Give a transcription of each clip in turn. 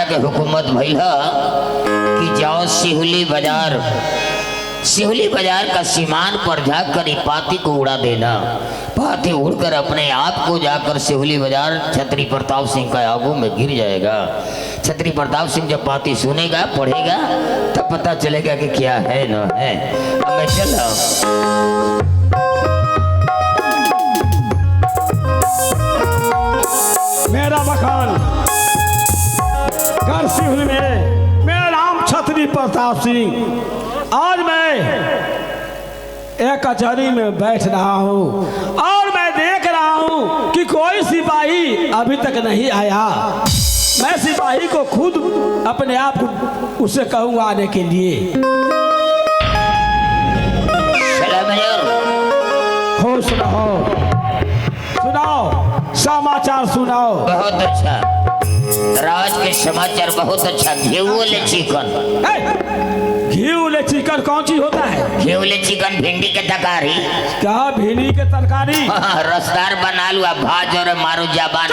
के हुकूमत भइल कि जाओ सिहुली बाजार का सीमान पर जाकर पाती को उड़ा देना। पाती उड़कर अपने आप को जाकर सिहुली बाजार छत्री प्रताप सिंह का आगू में गिर जाएगा। छत्री प्रताप सिंह जब पाती सुनेगा पढ़ेगा तब पता चलेगा कि क्या है न है। अब मैं चला मेरा मकान घर सिहुली में, मेरा नाम छत्री प्रताप सिंह। आज मैं एक कचहरी में बैठ रहा हूँ और मैं देख रहा हूँ कि कोई सिपाही अभी तक नहीं आया। मैं सिपाही को खुद अपने आप को उससे कहूँगा आने के लिए। खुश रहो, सुनाओ समाचार सुनाओ। बहुत अच्छा राज के समाचार, बहुत अच्छा। घी वाले चिकन कौन चीज होता है? घी वाले चिकन भिंडी के तरकारी। क्या भिंडी के तरकारी? रसदार बना लुआ भाज और मारो जबान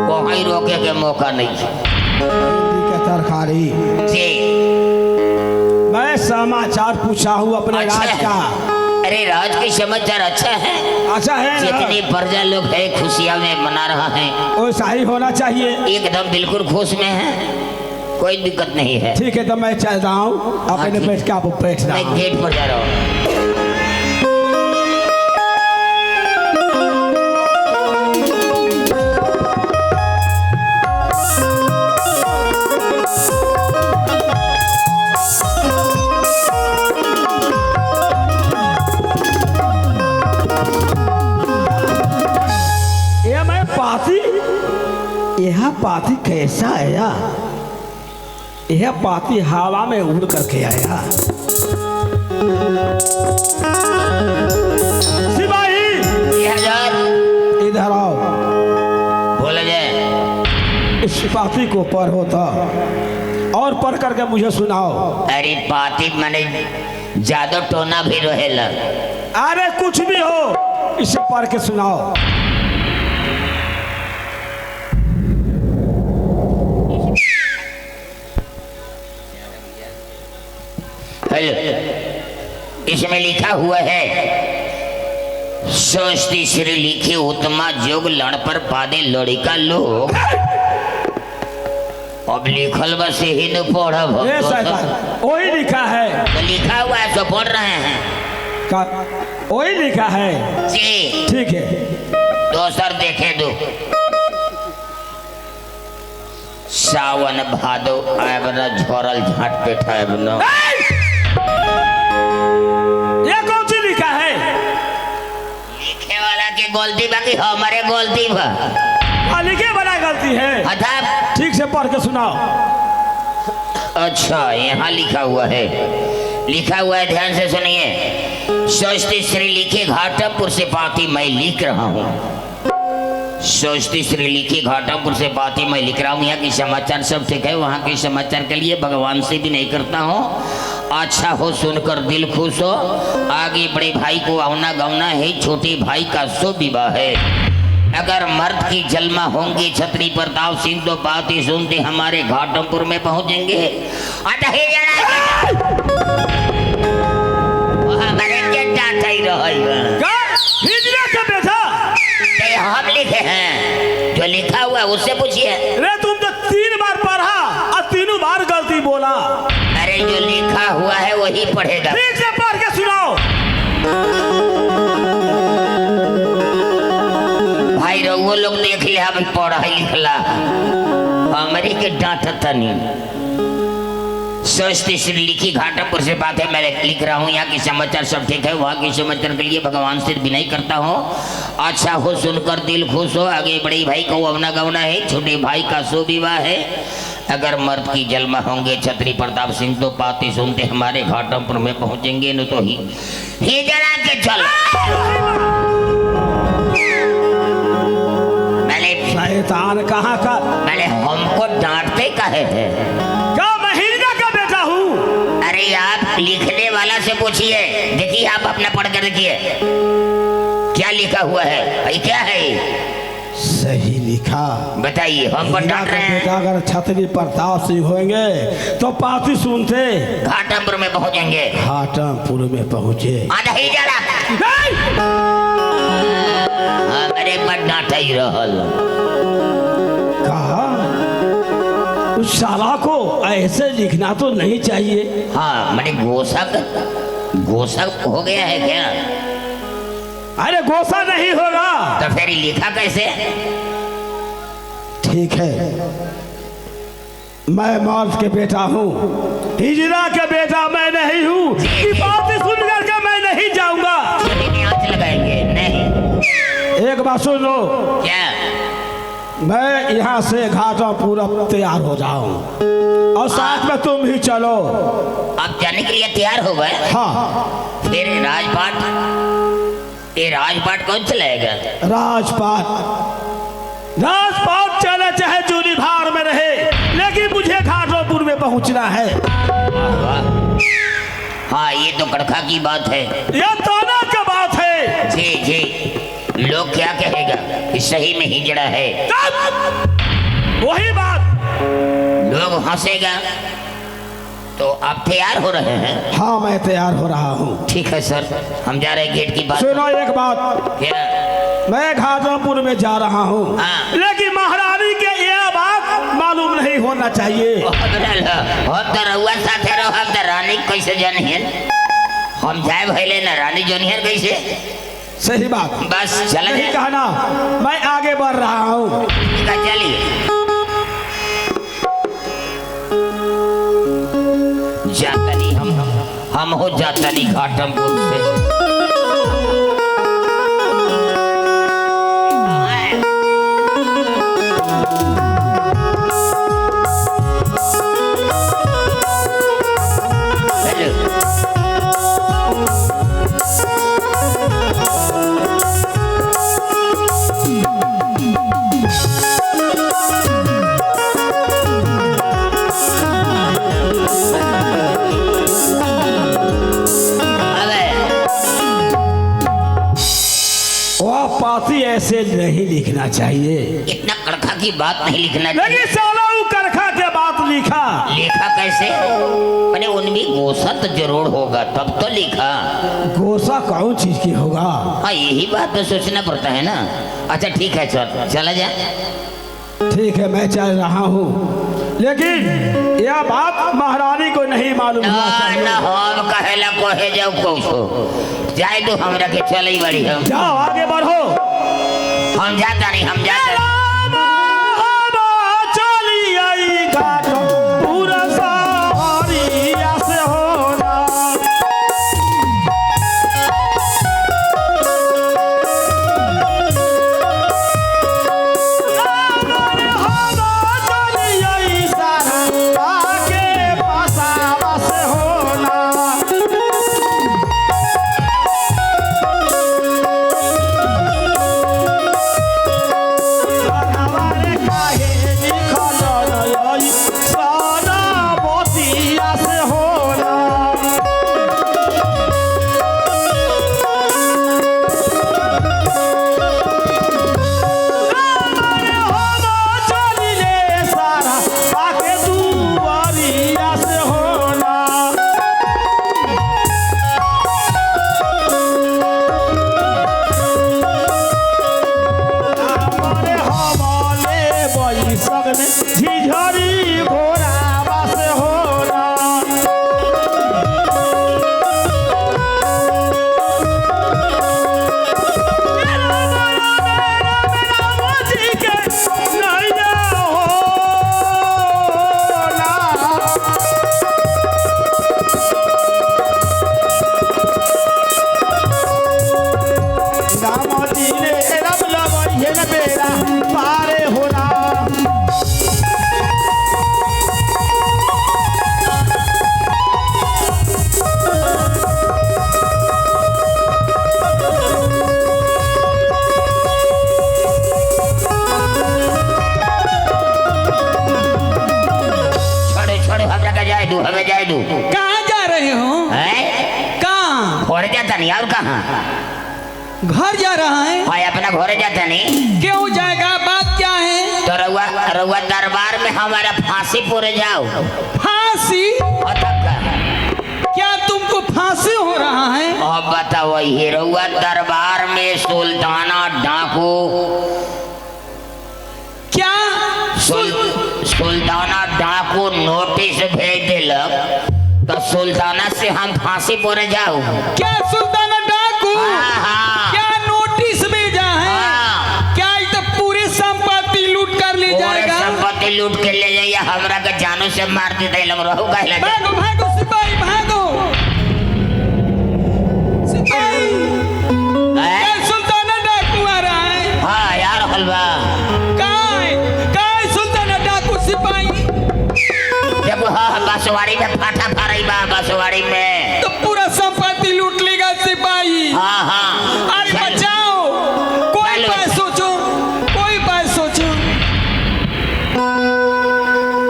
वहीं रोके के मौका नहीं। भिंडी के तरकारी जी मैं समाचार पूछा हूँ अपने अच्छा राज का। अरे राज के समाचार अच्छा है। अच्छा है, जितनी प्रजा लोग है खुशियां में मना रहा है वैसा ही होना चाहिए। एकदम बिल्कुल खुश में है, कोई दिक्कत नहीं है। ठीक है तो मैं चल रहा हूँ अपने बैठ के आप बैठ रहा मैं गेट पर जा रहा हूँ। यह पाती कैसा आया? यह पाती हवा में उड़ करके आया। सिपाही इधर आओ। बोला जाए इस पाती को पढ़ो तो और पढ़ करके मुझे सुनाओ। अरे पाती माने ज्यादा टोना भी रहेला। अरे कुछ भी हो इसे पढ़ के सुनाओ। इसमें लिखा हुआ है सोचती श्री लिखी उत्तमा जोग लड़ पर पादे लड़का लोग। अब लिखल बस ही न पढ़ब। वही लिखा है तो लिखा हुआ है तो पढ़ रहे हैं। वही लिखा है जी ठीक है। दोसर देखे दो। सावन भादो आब न झोरल झाट पे ठाब न। ये कौन सी लिखा है? लिखे वाला के गलती बाकी हमारे गलती बा। लिखे वाला गलती है। अच्छा ठीक से पढ़ के सुनाओ। अच्छा यहाँ लिखा हुआ है, लिखा हुआ है ध्यान से सुनिए। सोचती श्री लिखी घाटमपुर से पाती मैं लिख रहा हूँ। सोचती श्री लिखी घाटमपुर से पाती मैं लिख रहा हूँ। यहाँ की समाचार सब ठीक है, वहाँ के समाचार के लिए भगवान से भी नहीं करता हूँ। अच्छा हो सुनकर दिल खुश हो। आगे बड़े भाई को आना गौना है, छोटे भाई का शुभ विवाह है। अगर मर्द की जन्मा होंगे छत्री प्रताप सिंह तो बात ही सुनते हमारे घाटमपुर में पहुंचेंगे। हम लिखे हैं, जो लिखा हुआ है उससे पूछिए। अरे तुम तो 3 बार पढ़ा और तीनों बार गलती बोला। अरे जो लिखा हुआ है वही पढ़ेगा। ठीक से पढ़ के सुनाओ। भाई वो लोग देख ले अभी पढ़ा लिखला हमारी के डांट तनी। सोचती श्री लिखी घाटमपुर से बात है, मैं लिख रहा हूँ। यहाँ की समाचार सब ठीक है, वहाँ की समाचार के लिए भगवान से विनय करता हूँ। अच्छा हो सुनकर दिल खुश हो। आगे बड़े भाई को अवना गवना है, छोटे भाई का शुभ विवाह है। अगर मर्द की जन्मा होंगे छत्री प्रताप सिंह तो पाती सुनते हमारे घाटमपुर में पहुंचेंगे न तो ही जरा के चल। शैतान कहाँ का? मैंने हमको डांटते काहे है? क्या मैं हिजड़ा का बेटा हूँ? अरे आप लिखने वाला से पूछिए। देखिए आप अपना पढ़ कर देखिए क्या लिखा हुआ है। क्या है? सही लिखा। बताइए हमको हीरा डांट का रहे हैं। बेटा अगर छतरी प्रताप सिंह होंगे तो पाती सुनते घाटमपुर में पहुंचेंगे। घाटमपुर में पहुंचे। आधा ही जला मेरे पर डांट ही रहल। कहा उस साला को ऐसे लिखना तो नहीं चाहिए। हाँ मैंने गोशक हो गया है क्या? अरे गोसा नहीं होगा तो फिर लिखा कैसे? ठीक है, मैं मौत के बेटा हूँ, हिजरा के बेटा मैं नहीं हूँ कि बात सुन करके मैं नहीं जाऊंगा। आंच लगाएंगे नहीं। एक बात सुन लो, क्या? मैं यहाँ से घाटमपुर अब तैयार हो जाऊं और साथ में तुम भी चलो। आप जाने के लिए तैयार हो गए? हाँ। फिर ये राजपाट कौन चलाएगा? राजपाट चले चाहे जूनी भार में रहे, लेकिन मुझे घाटमपुर में पहुंचना है। हाँ ये तो कड़खा की बात है। ये ताना की बात है। जी जी, लोग क्या कहेगा कि सही में हिजड़ा है? वही बात। लोग हंसेगा। तो आप तैयार हो रहे हैं? हाँ मैं तैयार हो रहा हूँ। ठीक है सर, हम जा रहे हैं गेट की बात। सुनो एक बात, क्या? मैं घाटमपुर में जा रहा हूँ, हाँ। लेकिन महारानी के यह बात मालूम नहीं होना चाहिए। साथे रहो, हम तो रानी कैसे जानिए? हम जाए भैले ना रानी जोनियर कैसे? सही बात। बस चला नहीं कहना, मैं आगे बढ़ रहा हूँ। चलिए जातनी हम हो जातनी घाटमपुर से। पाती ऐसे नहीं लिखना चाहिए। इतना कड़खा की बात नहीं लिखना चाहिए। लेकिन साला वो कड़खा के बात लिखा। लिखा कैसे? मैंने उनमें गोसा तो जरूर होगा तब तो लिखा। गोसा कौन चीज की होगा? हाँ यही बात तो सोचना पड़ता है ना। अच्छा ठीक है सर, चला जा। ठीक है मैं चल रहा हूँ, लेकिन यह बात महारानी को नहीं मालूम होना चाहिए। ना हम कहेला कहे जाओ कुछ जाए तो हमरा के चले ही बड़ी हम। जाओ आगे बढ़ो। हम जाता नहीं, हम जाता चली आई घाटमपुर सहरिया से होना। चली आई सारा के पासावा से होना। झिझरी घोड़ा बस होना। पारे होना। हमें जाए दू। कहाँ जा रहे हो? कहाँ? घर जाता नहीं और कहाँ? घर जा रहा है? भाई अपना घर जाता नहीं। क्यों जाएगा? रउआ दरबार में हमारा फांसी पूरे जाओ। फांसी? क्या तुमको फांसी हो रहा है? अब बताओ, रउआ दरबार में सुल्ताना डाकू क्या सुल्ताना डाकू नोटिस भेज दिलक तो सुल्ताना से हम फांसी पूरे जाओ। क्या सुल्ताना डाकू? हाँ। क्या नोटिस भेजा है? हाँ। क्या तो पूरे संपत्ति लूट कर ले जाएगा? संपत्ति लूट के ले जाइए, हमरा के जानू से मार देते रहू। भागो भागो सिपाही भागो। सिपाही सुल्ताना डाकू आ रहा है। हाँ यार हलवा सुल्ताना डाकू सिपाही। जब हाँ बसवाड़ी में फाटा फाड़ी बा, बसवाड़ी में तो पूरा संपत्ति लूट लेगा सिपाही। हाँ हाँ। अरे बचाओ, कोई बात सोचो, कोई बात सोचो।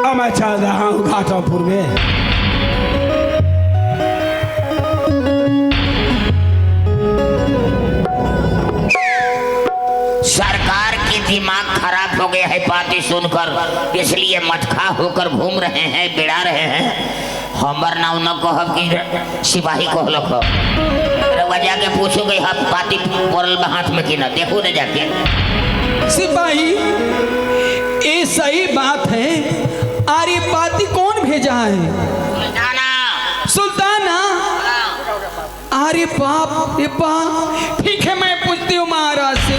अब मैं चल रहा हूँ घाटमपुर में। सरकार की दिमाग खराब हो गया है बातें सुनकर, इसलिए मटखा होकर घूम रहे हैं, बिड़ा रहे हैं। हमर नाव न कहब कि सिपाही कहलक रउआ जाके पूछोगे हम बाती पड़ल बा हाथ में कि ना, देखो न जाके। सिपाही ये सही बात है। अरे पाती कौन भेजा है? सुल्ताना। अरे बाप रे बाप। ठीक है मैं पूछती हूँ महाराज से।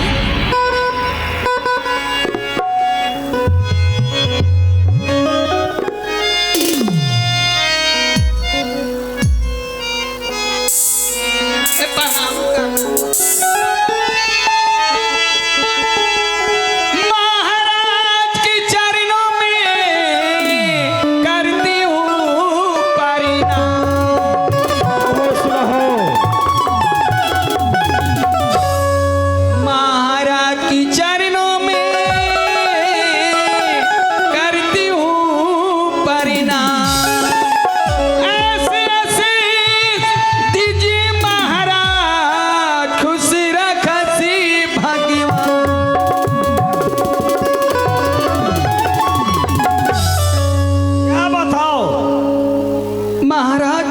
महाराज के चरणों में करती हूँ प्रणाम। महाराज के चरणों में करती हूँ प्रणाम। ऐसे ऐसे दीजिए महाराज, खुश रखसी भगवान। क्या बताओ महाराज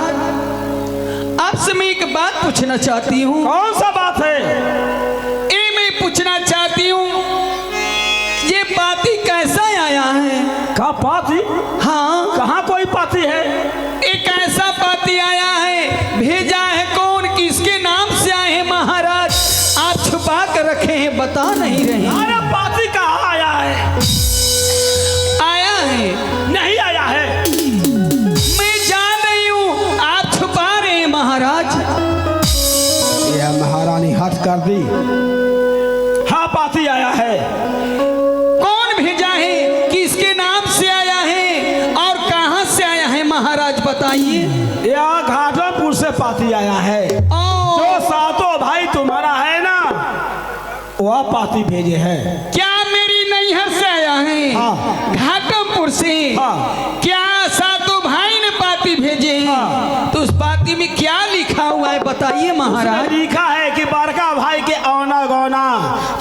आपसे मैं एक बात पूछना चाहती हूँ। कौन सा बात है? ये मैं पूछना चाहती हूँ, ये पाती कैसा आया है? कहा पाती? हाँ कहाँ कोई पाती है? एक ऐसा पाती आया है, भेजा है कौन, किसके नाम से आए हैं महाराज? आप छुपा कर रखे हैं, बता नहीं रहे। अरे पाती कहाँ आया है? आया है? नहीं आया है। मैं जान रही हूँ आप छुपा रहे हैं महाराज। यह महारानी हट कर दी। हाँ पाती आया है। कौन भेजा है, किसके नाम से आया है और कहाँ से आया है महाराज बताइए। यह घाटमपुर से पाती आया है। जो सातों भाई तुम्हारा है ना, वह पाती भेजे हैं। क्या मेरी नैहर से आया है? हाँ। घाटमपुर से? हाँ। क्या सातों भाई ने पाती भेजे हैं? हाँ। तो उस पाती में क्या लिखा हुआ है बताइए महाराज। लिखा है कि बड़का भाई के औना गौना,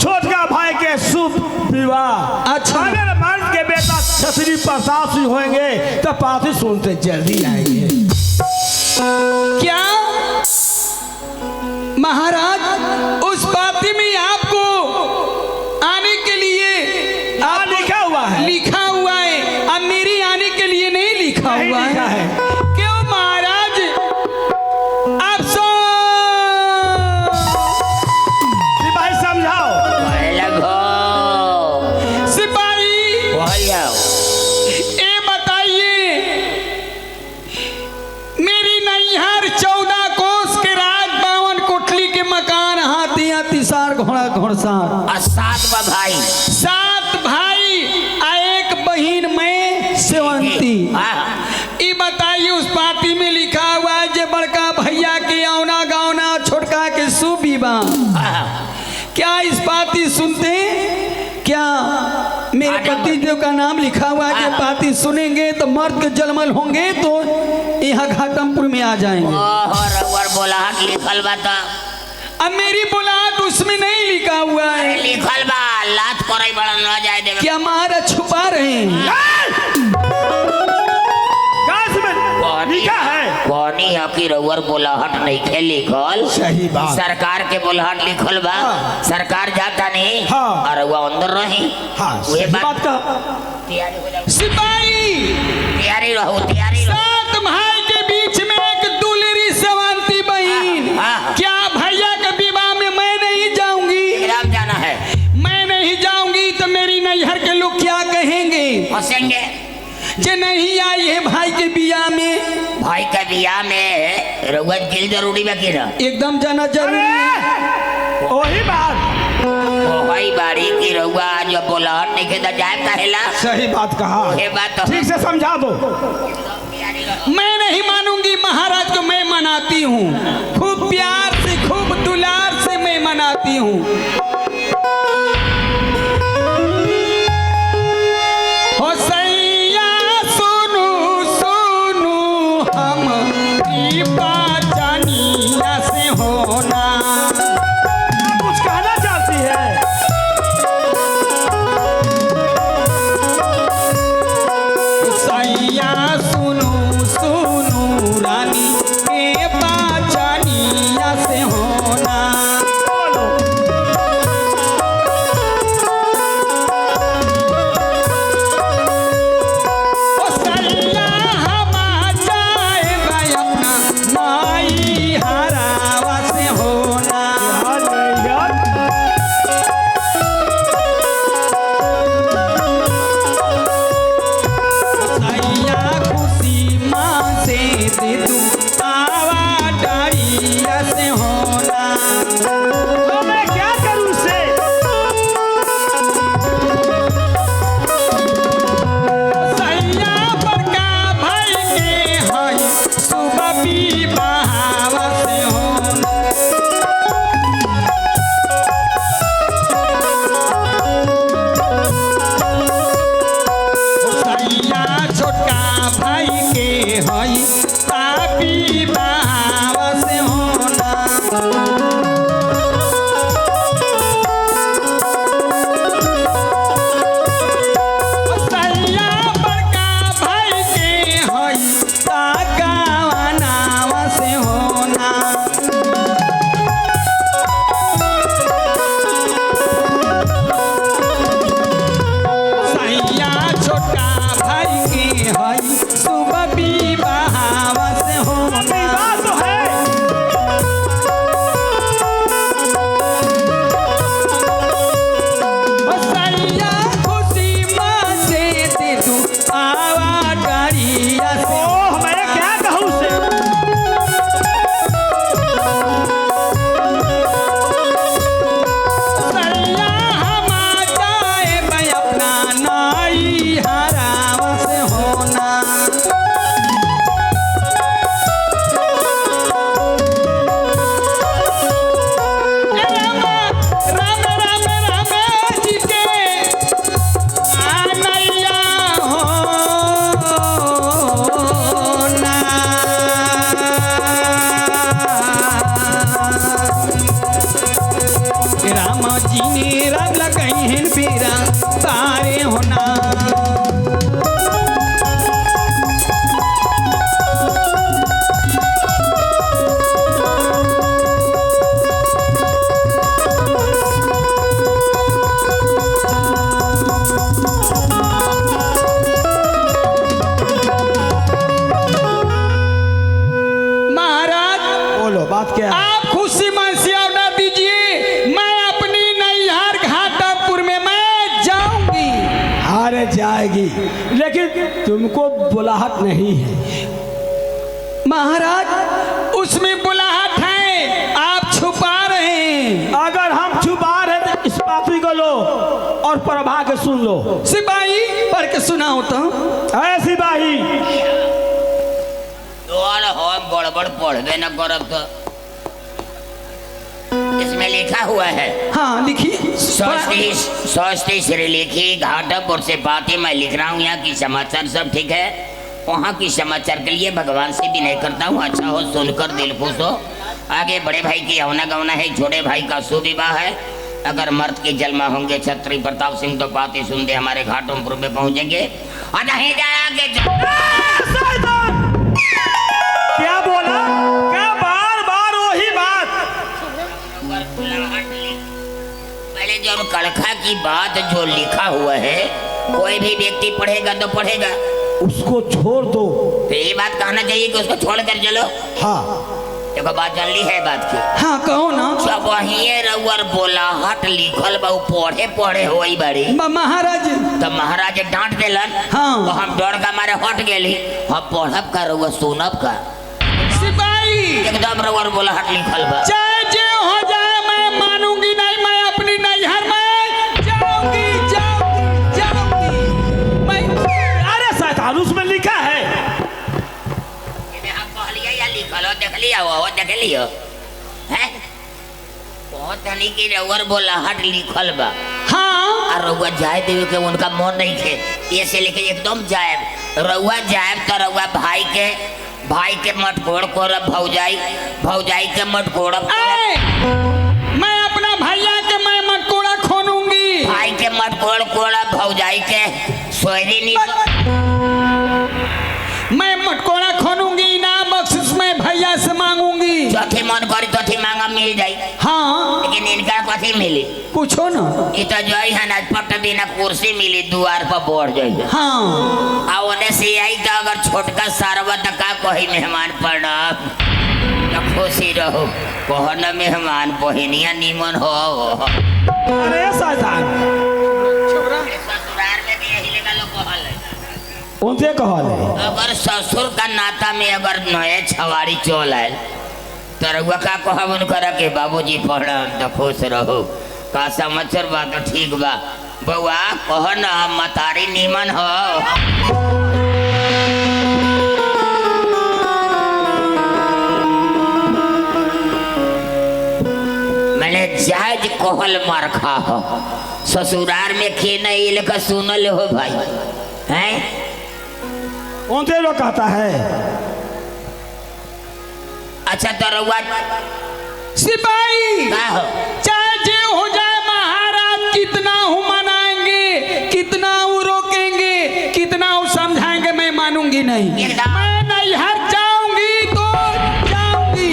छोटका भाई के शुभ विवाह। अच्छा। अगर मर्द के बेटा छतरी प्रताप सिंह होंगे तो पाती सुनते जल्दी आएंगे। क्या महाराज उस पाती में आपको आने के लिए लिखा हुआ है? लिखा हुआ है। अब मेरी आने के लिए नहीं लिखा नहीं हुआ लिखा है। है। क्यों महाराज? आप सिपाही समझाओ। सिपाही जाओ। ये बताइए, मेरी नैहर 14 कोस के राज 52 कोठली के मकान, हाथी हाथी सार घोड़ा घोड़सार, 7 भाई, 7 भाई आ एक बहन में सेवंती। ये बताइए उस पाती में लिखा हुआ है जे बड़का भैया के औना गावना, छोटका के सुबीबा। क्या इस पाती सुनते क्या? मेरे पति देव का नाम लिखा हुआ है। जो पाती सुनेंगे तो मर्द के जलमल होंगे तो यहाँ घाटमपुर में आ जाएंगे। बोला लिखल बा। अब मेरी बुलाहट उसमें नहीं लिखा हुआ है। लिखल बा लात करे बड़ा न जाए देवे। क्या मारा छुपा रहे हैं? लिखा है कौनी हकी रउअर बोलाहट नहीं खे लिखल। सही बात। सरकार के बोलाहट लिखल बा। सरकार जाता नहीं और रउआ अंदर रही। वही बात का सिपाही तैयारी रहो, तैयारी रहो। सात भाई के बीच में एक दुलरी सेवंती बहन। क्या भैया के विवाह में मैं नहीं जाऊंगी? एकदम जाना है। मैं नहीं जाऊंगी तो मेरी नैहर के लोग क्या कहेंगे? हंसेंगे जे नहीं आई है भाई के बियाह में। भाई का बियाह में रउआ दिल जरूरी बा कि ना? एकदम जाना जरूरी है। वही बात। वही बाड़ी की रउआ जो बोलाहट नहीं के जाए कहेला। सही बात कहा। ये बात तो ठीक से समझा दो। मैं नहीं मानूंगी महाराज को। मैं मनाती हूँ खूब प्यार से, खूब दुलार से मैं मनाती हूँ। हो सैया सुनु सुनु हम की पाचनिया से होना। कुछ कहना चाहती है? सैया सुनु सुनु रानी के पाचनिया से होना। ओ सैया हम जाए भाई अपना माई हरावा से होना। सैया खुशी माँ से दे दूँ आवा डारिया से होना। तो मैं क्या करूं से? सैया बड़का भाई के हई सुबह विवाहवा से होना। सैया छोटका भाई के हई साबी विवाहवा से होना। सैया बड़का भाई के हई सागावानावा से होना। सैया छोटा भाई के हई सुबह विवाहवा से होना। बात तो है। सैया खुशी माँ से दे दूँ आवा डारिया से। ओह, मैं क्या कहूं से? सैया हम जाए भाई अपना नाई हरावा से होना। राम राम राम राम जी के आनैया हो ना। राम जी ने राम लगाई हैं पीरा तारे होना। महाराज बोलो, बात क्या है? आप खुशी मन से ऑर्डर दीजिए। मैं अपनी नैहर घाटापुर में मैं जाऊंगी। अरे जाएगी, लेकिन तुमको बुलाहट नहीं है। महाराज उसमें बुलाहट है, आप छुपा रहे हैं। अगर हम छुपा रहे तो इस बात को लो और प्रभा के सुन लो। सिपाही पढ़ के सुनाओ तो। ऐ सिपाही, हम गड़बड़ पढ़बे न करब तो इसमें लिखा हुआ है। हाँ लिखिए। सोचती श्रीलेखी घाटापुर से बातें मैं लिख रहा हूँ। यहाँ की समाचार सब ठीक है। वहाँ की समाचार के लिए भगवान से भी नहीं करता हूँ। अच्छा हो, सुनकर दिल खुश हो। आगे बड़े भाई की अवना गवना है, छोटे भाई का शुभ विवाह है। अगर मर्द के जन्म होंगे छत्री प्रताप सिंह तो पाती सुनते हमारे घाटों में पहुंचेंगे और नहीं जाएंगे। क्या बोला? क्या बार बार वही बात? पहले जो कड़खा की बात जो लिखा हुआ है कोई भी व्यक्ति पढ़ेगा तो पढ़ेगा, उसको छोड़ दो। तो ये बात कहना चाहिए कि उसको छोड़ कर चलो। हाँ देखो बात जान ली है बात की। हाँ कहो ना। सब वही रउअर बोला हट लिखल बा पढ़े पढ़े होई बड़ी महाराज तो महाराज डांट देलन। हाँ। तो हम डर का मारे हट गेली। हम पढ़ब का रउआ सुनब का। सिपाही एकदम रउअर बोला हट लिखल बा। चाहे जो हो जाए मैं मानूंगी नहीं, मैं अपनी नैहर में जाऊंगी जाऊंगी जाऊंगी मैं। अरे शैतान उसमें लिखा है। हम कहलिए या लिखल हो देख लिया वो देख लियो हैं बहुत धनी की रउअर बोला हट लिखल बा। हाँ और रउआ जाए देवे के उनका मन नहीं थे ये से लेके एकदम जाए रउआ जाए तो रउआ भाई के मटकोड़ कोरब भौजाई के मटकोड़ मैं अपना भैया के मैं मटकोड़ा खोनूंगी। भाई के मटकोड़ कोरब भौजाई के सोयरी नहीं मैं मटकोड़ा खोनूंगी ना बख्शिश में भैया से मांगूंगी। चौथी मन करी चौथी मांगा मिल जाई। हाँ लेकिन इनका कथी मिली पूछो ना। ये तो जई है ना पट बिना कुर्सी मिली द्वार पर बढ़ जाई। हाँ आ ओने से आई तो अगर छोटका सारवा तो का कही मेहमान प्रणाम तो खुशी रहो कहो न मेहमान बहिनिया नीमन हो। अरे शैतान ससुराल में भी यही लेगा लोग कहल है। उनसे कहले अगर ससुर का नाता में अगर नए छवाड़ी चल आए तो रउआ का कहब उनकर के बाबूजी प्रणाम तो खुश रहो का समाचार बा तो ठीक बा बउआ कह न मतारी नीमन हो। मैंने जायज कहल मारखा हो ससुराल में के नहीं लेकर सुनल हो भाई हैं उनसे लोग कहता है। अच्छा तो रउआ सिपाही का हो चाहे जो हो जाए महाराज कितना हूँ मनाएंगे कितना हूँ रोकेंगे कितना हूँ समझाएंगे मैं मानूंगी नहीं। एकदम। मैं नैहर जाऊंगी तो जाऊंगी।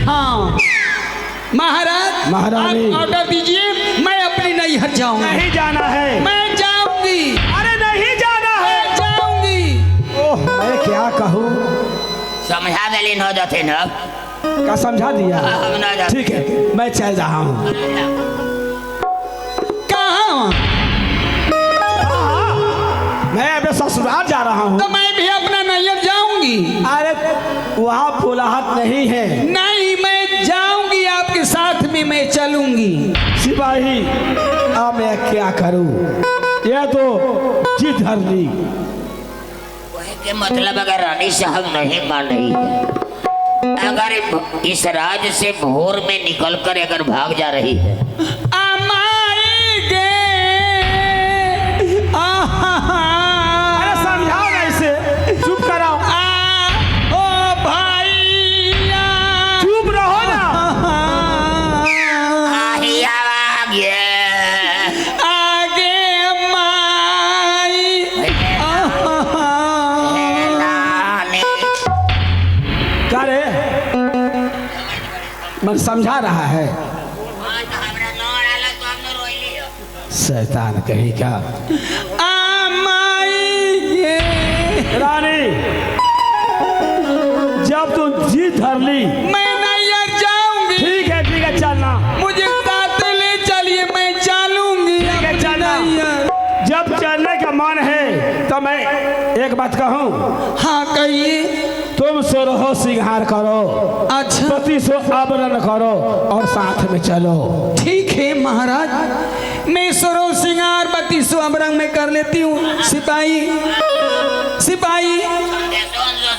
हाँ महाराज महारानी। आप ऑर्डर दीजिए मैं अपनी नैहर जाऊंगी। नहीं जाना है। मैं जाऊंगी। अरे नहीं जाना है। मैं जाऊंगी। ओह मैं क्या कहूँ। समझा दिली न जाते न क्या समझा दिया? हम ना जाते। ठीक है मैं चल रहा हूँ। कहाँ? मैं अभी ससुराल जा रहा हूँ। तो मैं भी अपना नैहर जाऊंगी। अरे वहाँ बुलाहट नहीं है। नहीं मैं जाऊंगी आपके साथ में मैं चलूंगी। सिपाही अब मैं क्या करूँ? यह तो जिद धर ली। के मतलब अगर रानी साहब नहीं मान रही है अगर इस राज से भोर में निकलकर अगर भाग जा रही है अरे समझाओ ना इसे। चुप कराओ। ओ भैया चुप रहो ना। आगे माई क्या रे? मैं समझा रहा है। शैतान कहीं क्या। रानी जब तू जीत धर ली मैं नैहर जाऊंगी। ठीक है चलना। मुझे साथ ले चलिए मैं चलूंगी। ठीक है चलना। जब चलने का मन है तो मैं एक बात कहूँ। हाँ कहिए। तुम सोरहो सिंगार करो अच्छा पति सो आवरण करो और साथ में चलो। ठीक है महाराज मैं सरो सिंगार बत्ती सो अमरंग में कर लेती हूँ। सिपाही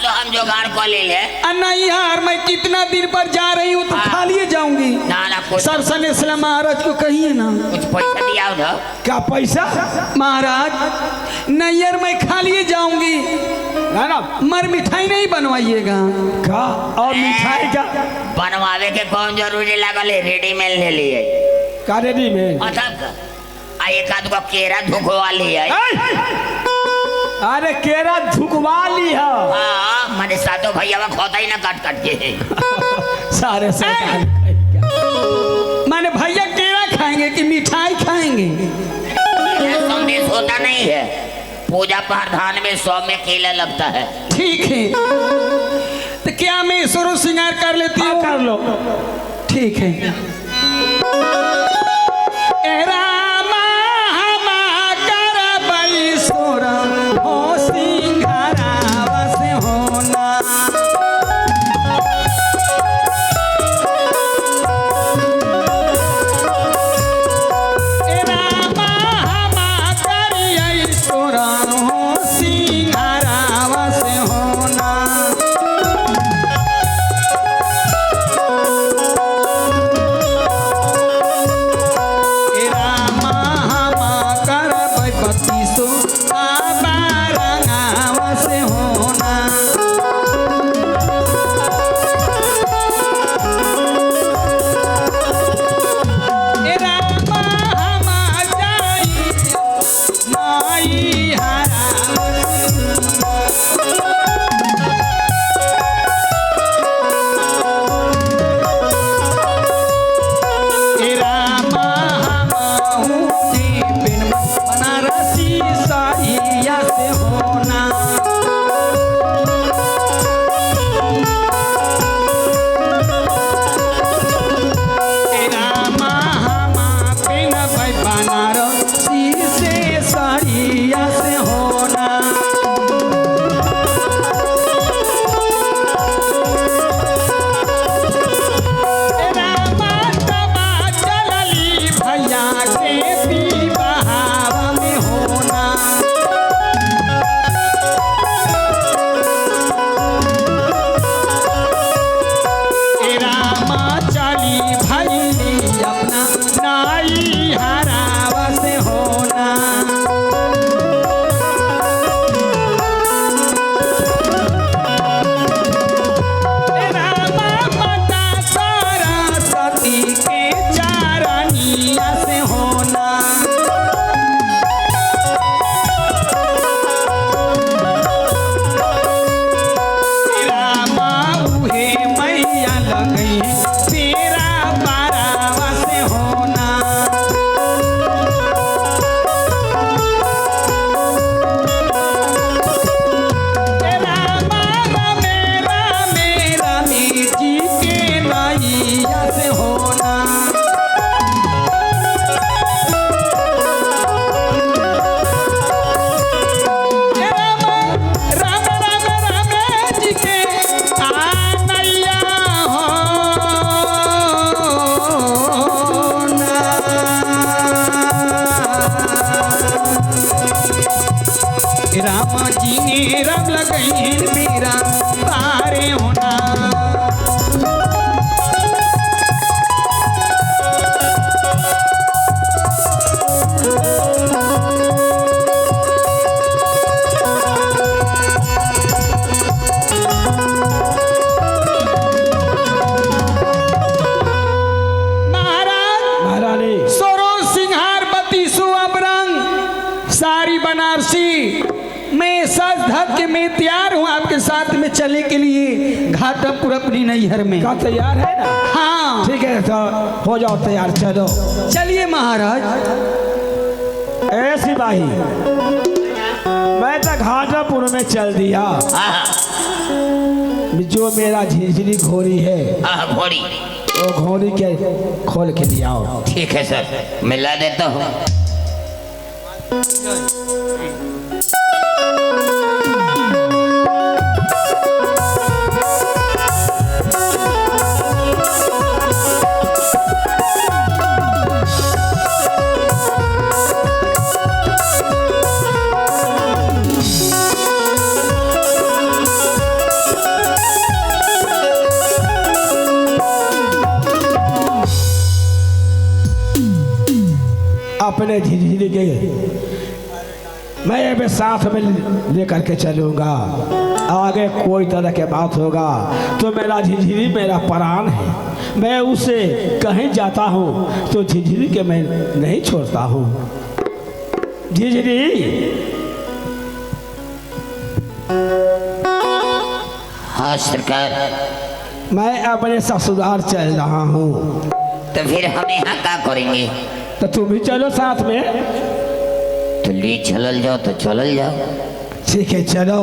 हम जुगाड़ को ले ले नहीं यार मैं कितना दिन पर जा रही हूँ तो खाली जाऊंगी। ना कुछ सरसन इस्लाम महाराज को कहिए ना कुछ पैसा दिया उधर क्या पैसा? महाराज नैयर में खाली जाऊंगी है ना? मर मिठाई नहीं बनवाइएगा। का और मिठाई का बनवावे के कौन जरूरी लगल है, रेडीमेड ले लिए का रेडी में? मतलब एक आध को केरा धुकवा लिया। अरे केरा झुकवा ली है। हाँ मैंने सातों भैया खोता ही ना काट काट के सारे से माने भैया केरा खाएंगे कि मिठाई खाएंगे? संदेश होता नहीं है, पूजा प्रधान में 100 में केला लगता है। ठीक है, तो क्या मैं सरो श्रृंगार कर लेती हूँ? कर लो। ठीक है। ए रामा हमा करबई सोरा हो सिंघारावा से होना। ए रामा हमा करियई सोरा हो सिंघारावा से होना। रामा जी ने रब लगई मेरा तारे होना। महारानी सोरो सिंहार बत्ती सुअबरंग सारी बनारसी मैं सज धज के मैं तैयार हूँ आपके साथ में चलने के लिए घाटमपुर अपनी नैहर में। का तैयार है ना? हाँ ठीक है तो हो जाओ तैयार, चलो चलिए महाराज। ऐसी बाही मैं तो घाटापुर में चल दिया। जो मेरा झिझरी घोड़ी है घोड़ी, वो घोड़ी के खोल के ले आओ। ठीक है सर, मिला देता हूँ। अपने झिझरी के मैं अभी साथ में लेकर के चलूँगा। आगे कोई तरह के बात होगा तो मेरा झिझरी मेरा प्राण है, मैं उसे कहीं जाता हूँ तो झिझरी के मैं नहीं छोड़ता हूँ। झिझरी, हाँ सरकार। मैं अपने ससुराल चल रहा हूँ। तो फिर हम यहाँ क्या करेंगे? तो तुम भी चलो साथ में। तो ले चलल जाओ तो चलल जाओ। ठीक है, चलो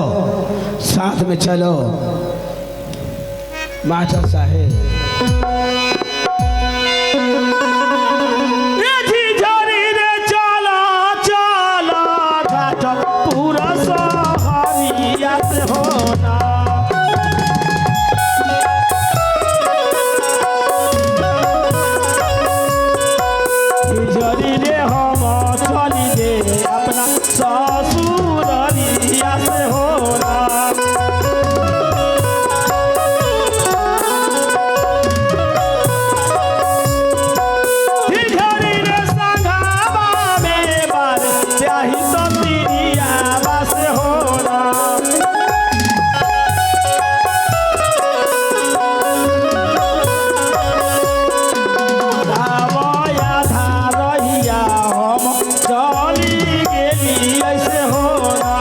साथ में चलो। मास्टर साहेब, पूरा सहारिया से होना। झिझरी रे हम चली रे अपना ससुररिया से होना। झिझरी रे संघावा में बार चाही तो तिरिया से होना। धावया धारहिया हम चली गेली ऐसे होना।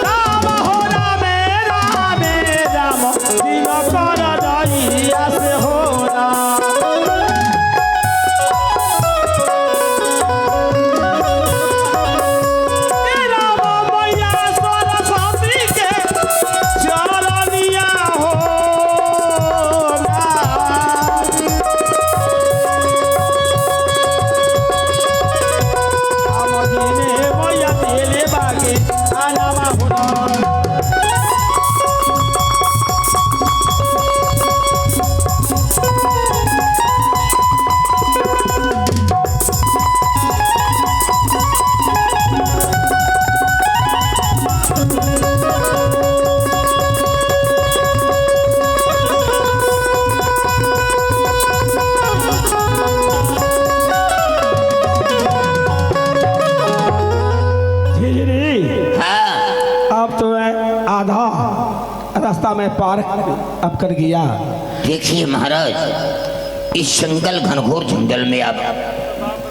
राम हो रामे रामे राम दिन कर दहिया से होना। राम मैया सरस्वती के चरनिया होना। राम दिने मैया तेले बागे आनामा होना। झिझरी, हाँ अब तो मैं आधा रास्ता में पार अब कर गया। देखिए महाराज, इस जंगल घनघोर जंगल में आप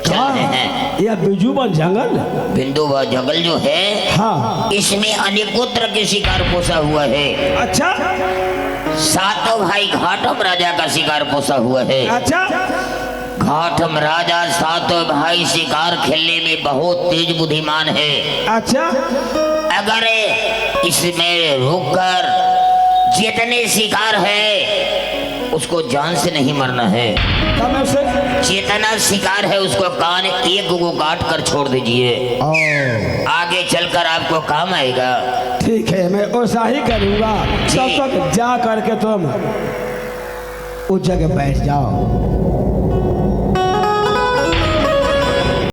चल रहे हैं। यह बिजुबन जंगल। बिंदुवा जंगल जो है, हाँ, इसमें अनेकों तरह के शिकार पोसा हुआ है। अच्छा सातों भाई घाटम राजा का शिकार पोसा हुआ है। अच्छा। घाटम राजा सातों भाई शिकार खेलने में बहुत तेज बुद्धिमान है। अच्छा, अगर इसमें रुककर जितने शिकार है उसको जान से नहीं मरना है। तब मैं उसे जितना शिकार है उसको कान एक को काट कर छोड़ दीजिए, आगे चलकर आपको काम आएगा। ठीक है, मैं ऐसा ही करूँगा। जी। तब तक जा करके तुम उस जगह बैठ जाओ।